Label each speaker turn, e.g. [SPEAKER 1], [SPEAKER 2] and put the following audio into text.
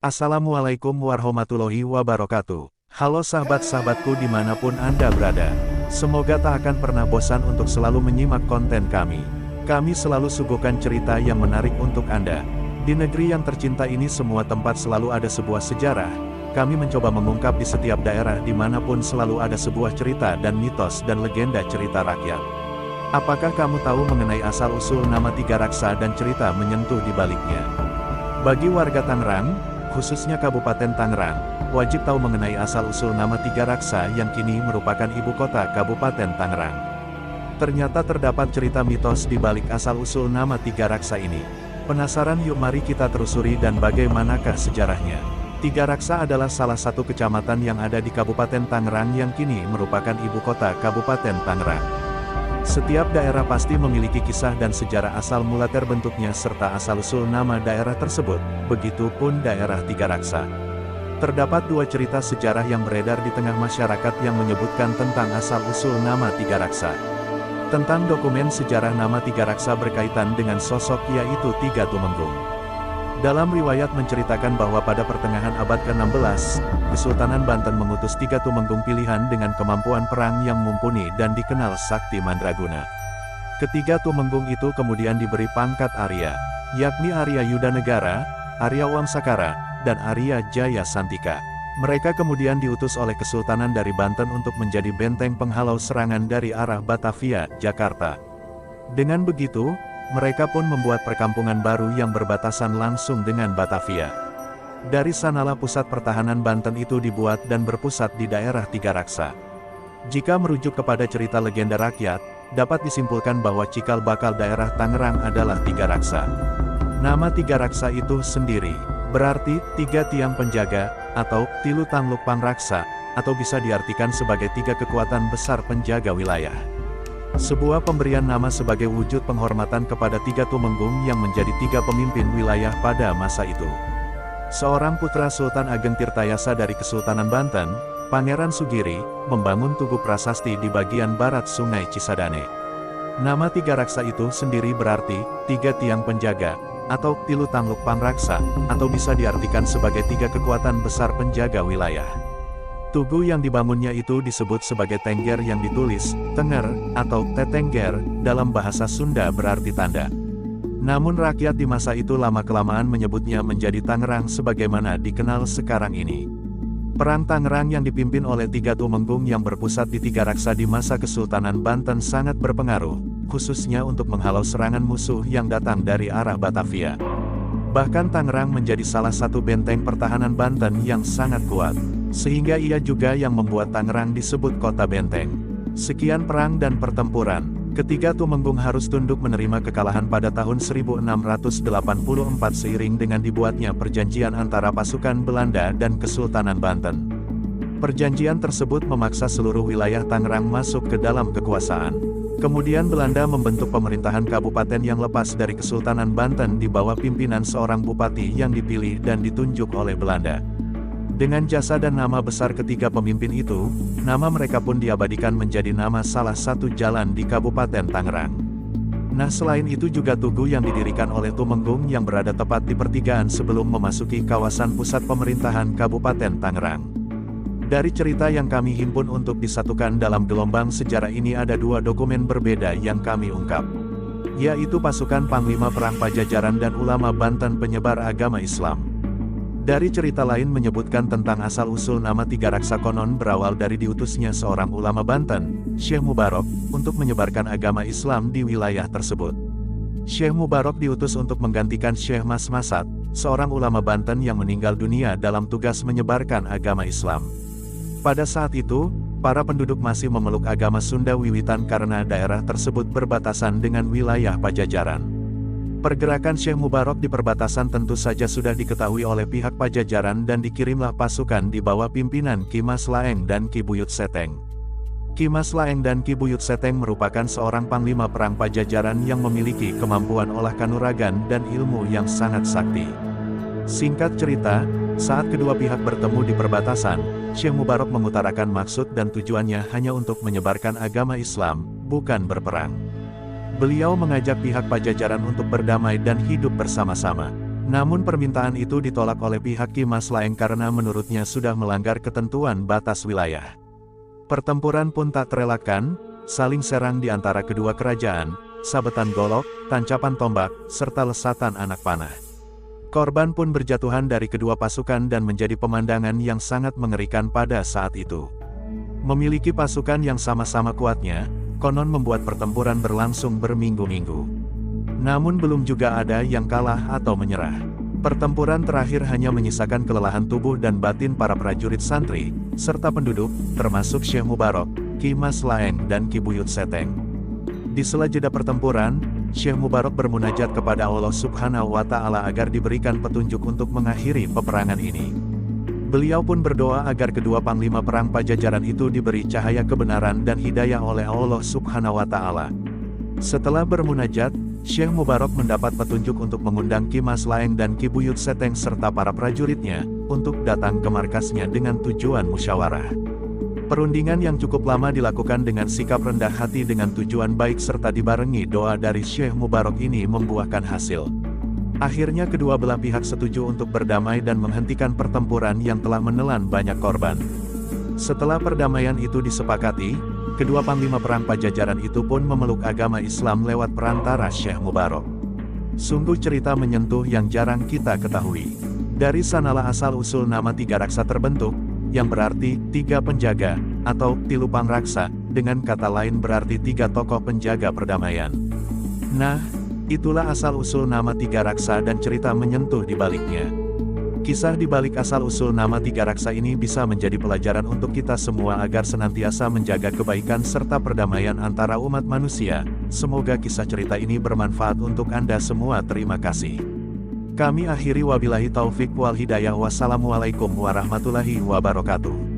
[SPEAKER 1] Assalamualaikum warahmatullahi wabarakatuh. Halo sahabat-sahabatku dimanapun Anda berada. Semoga tak akan pernah bosan untuk selalu menyimak konten kami. Kami selalu suguhkan cerita yang menarik untuk Anda. Di negeri yang tercinta ini semua tempat selalu ada sebuah sejarah. Kami mencoba mengungkap di setiap daerah dimanapun selalu ada sebuah cerita dan mitos dan legenda cerita rakyat. Apakah kamu tahu mengenai asal-usul nama Tiga Raksa dan cerita menyentuh di baliknya? Bagi warga Tangerang, khususnya Kabupaten Tangerang, wajib tahu mengenai asal-usul nama Tiga Raksa yang kini merupakan ibu kota Kabupaten Tangerang. Ternyata terdapat cerita mitos di balik asal-usul nama Tiga Raksa ini. Penasaran? Yuk mari kita telusuri dan bagaimanakah sejarahnya. Tiga Raksa adalah salah satu kecamatan yang ada di Kabupaten Tangerang yang kini merupakan ibu kota Kabupaten Tangerang. Setiap daerah pasti memiliki kisah dan sejarah asal mula terbentuknya serta asal-usul nama daerah tersebut, begitupun daerah Tiga Raksa. Terdapat dua cerita sejarah yang beredar di tengah masyarakat yang menyebutkan tentang asal-usul nama Tiga Raksa. Tentang dokumen sejarah nama Tiga Raksa berkaitan dengan sosok yaitu Tiga Tumenggung. Dalam riwayat menceritakan bahwa pada pertengahan abad ke-16, Kesultanan Banten mengutus Tiga Tumenggung pilihan dengan kemampuan perang yang mumpuni dan dikenal sakti mandraguna. Ketiga Tumenggung itu kemudian diberi pangkat Arya, yakni Arya Yudanegara, Arya Wamsakara, dan Arya Jaya Santika. Mereka kemudian diutus oleh Kesultanan dari Banten untuk menjadi benteng penghalau serangan dari arah Batavia, Jakarta. Dengan begitu, mereka pun membuat perkampungan baru yang berbatasan langsung dengan Batavia. Dari sanalah pusat pertahanan Banten itu dibuat dan berpusat di daerah Tiga Raksa. Jika merujuk kepada cerita legenda rakyat, dapat disimpulkan bahwa cikal bakal daerah Tangerang adalah Tiga Raksa. Nama Tiga Raksa itu sendiri berarti tiga tiang penjaga, atau Tilu Tangluk Pangraksa, atau bisa diartikan sebagai tiga kekuatan besar penjaga wilayah. Sebuah pemberian nama sebagai wujud penghormatan kepada Tiga Tumenggung yang menjadi tiga pemimpin wilayah pada masa itu. Seorang putra Sultan Ageng Tirtayasa dari Kesultanan Banten, Pangeran Sugiri, membangun Tugu Prasasti di bagian barat Sungai Cisadane. Nama Tiga Raksa itu sendiri berarti tiga tiang penjaga, atau Tilu Tangluk Pangraksa, atau bisa diartikan sebagai tiga kekuatan besar penjaga wilayah. Tugu yang dibangunnya itu disebut sebagai Tengger yang ditulis, Tenger, atau Tetengger, dalam bahasa Sunda berarti tanda. Namun rakyat di masa itu lama-kelamaan menyebutnya menjadi Tangerang sebagaimana dikenal sekarang ini. Perang Tangerang yang dipimpin oleh Tiga Tumenggung yang berpusat di Tiga Raksa di masa Kesultanan Banten sangat berpengaruh, khususnya untuk menghalau serangan musuh yang datang dari arah Batavia. Bahkan Tangerang menjadi salah satu benteng pertahanan Banten yang sangat kuat, sehingga ia juga yang membuat Tangerang disebut kota benteng. Sekian perang dan pertempuran, Ketiga Tumenggung harus tunduk menerima kekalahan pada tahun 1684 seiring dengan dibuatnya perjanjian antara pasukan Belanda dan Kesultanan Banten. Perjanjian tersebut memaksa seluruh wilayah Tangerang masuk ke dalam kekuasaan. Kemudian Belanda membentuk pemerintahan kabupaten yang lepas dari Kesultanan Banten di bawah pimpinan seorang bupati yang dipilih dan ditunjuk oleh Belanda. Dengan jasa dan nama besar ketiga pemimpin itu, nama mereka pun diabadikan menjadi nama salah satu jalan di Kabupaten Tangerang. Nah, selain itu juga tugu yang didirikan oleh Tumenggung yang berada tepat di pertigaan sebelum memasuki kawasan pusat pemerintahan Kabupaten Tangerang. Dari cerita yang kami himpun untuk disatukan dalam gelombang sejarah ini ada dua dokumen berbeda yang kami ungkap, yaitu pasukan Panglima Perang Pajajaran dan ulama Banten penyebar agama Islam. Dari cerita lain menyebutkan tentang asal-usul nama Tiga Raksa konon berawal dari diutusnya seorang ulama Banten, Syekh Mubarok, untuk menyebarkan agama Islam di wilayah tersebut. Syekh Mubarok diutus untuk menggantikan Syekh Mas Masat, seorang ulama Banten yang meninggal dunia dalam tugas menyebarkan agama Islam. Pada saat itu, para penduduk masih memeluk agama Sunda wiwitan karena daerah tersebut berbatasan dengan wilayah Pajajaran. Pergerakan Syekh Mubarok di perbatasan tentu saja sudah diketahui oleh pihak Pajajaran dan dikirimlah pasukan di bawah pimpinan Ki Mas Laeng dan Ki Buyut Seteng. Ki Mas Laeng dan Ki Buyut Seteng merupakan seorang panglima perang Pajajaran yang memiliki kemampuan olah kanuragan dan ilmu yang sangat sakti. Singkat cerita, saat kedua pihak bertemu di perbatasan, Syekh Mubarok mengutarakan maksud dan tujuannya hanya untuk menyebarkan agama Islam, bukan berperang. Beliau mengajak pihak Pajajaran untuk berdamai dan hidup bersama-sama. Namun permintaan itu ditolak oleh pihak Ki Mas Laeng karena menurutnya sudah melanggar ketentuan batas wilayah. Pertempuran pun tak terelakkan, saling serang di antara kedua kerajaan, sabetan golok, tancapan tombak, serta lesatan anak panah. Korban pun berjatuhan dari kedua pasukan dan menjadi pemandangan yang sangat mengerikan pada saat itu. Memiliki pasukan yang sama-sama kuatnya, konon membuat pertempuran berlangsung berminggu-minggu. Namun belum juga ada yang kalah atau menyerah. Pertempuran terakhir hanya menyisakan kelelahan tubuh dan batin para prajurit santri, serta penduduk, termasuk Syekh Mubarok, Ki Mas Laeng dan Ki Buyut Seteng. Di sela jeda pertempuran, Syekh Mubarok bermunajat kepada Allah Subhanahu wa Ta'ala agar diberikan petunjuk untuk mengakhiri peperangan ini. Beliau pun berdoa agar kedua panglima perang Pajajaran itu diberi cahaya kebenaran dan hidayah oleh Allah Subhanahu wa Ta'ala. Setelah bermunajat, Syekh Mubarok mendapat petunjuk untuk mengundang Ki Mas Laeng dan Ki Buyut Seteng serta para prajuritnya untuk datang ke markasnya dengan tujuan musyawarah. Perundingan yang cukup lama dilakukan dengan sikap rendah hati dengan tujuan baik serta dibarengi doa dari Syekh Mubarok ini membuahkan hasil. Akhirnya kedua belah pihak setuju untuk berdamai dan menghentikan pertempuran yang telah menelan banyak korban. Setelah perdamaian itu disepakati, kedua panglima perang Pajajaran itu pun memeluk agama Islam lewat perantara Syekh Mubarok. Sungguh cerita menyentuh yang jarang kita ketahui. Dari sanalah asal-usul nama Tiga Raksa terbentuk, yang berarti tiga penjaga, atau Tilu Pangraksa, dengan kata lain berarti tiga tokoh penjaga perdamaian. Nah, itulah asal-usul nama Tiga Raksa dan cerita menyentuh di baliknya. Kisah di balik asal-usul nama Tiga Raksa ini bisa menjadi pelajaran untuk kita semua agar senantiasa menjaga kebaikan serta perdamaian antara umat manusia. Semoga kisah cerita ini bermanfaat untuk Anda semua. Terima kasih. Kami akhiri wabillahi taufik wal hidayah. Wassalamualaikum warahmatullahi wabarakatuh.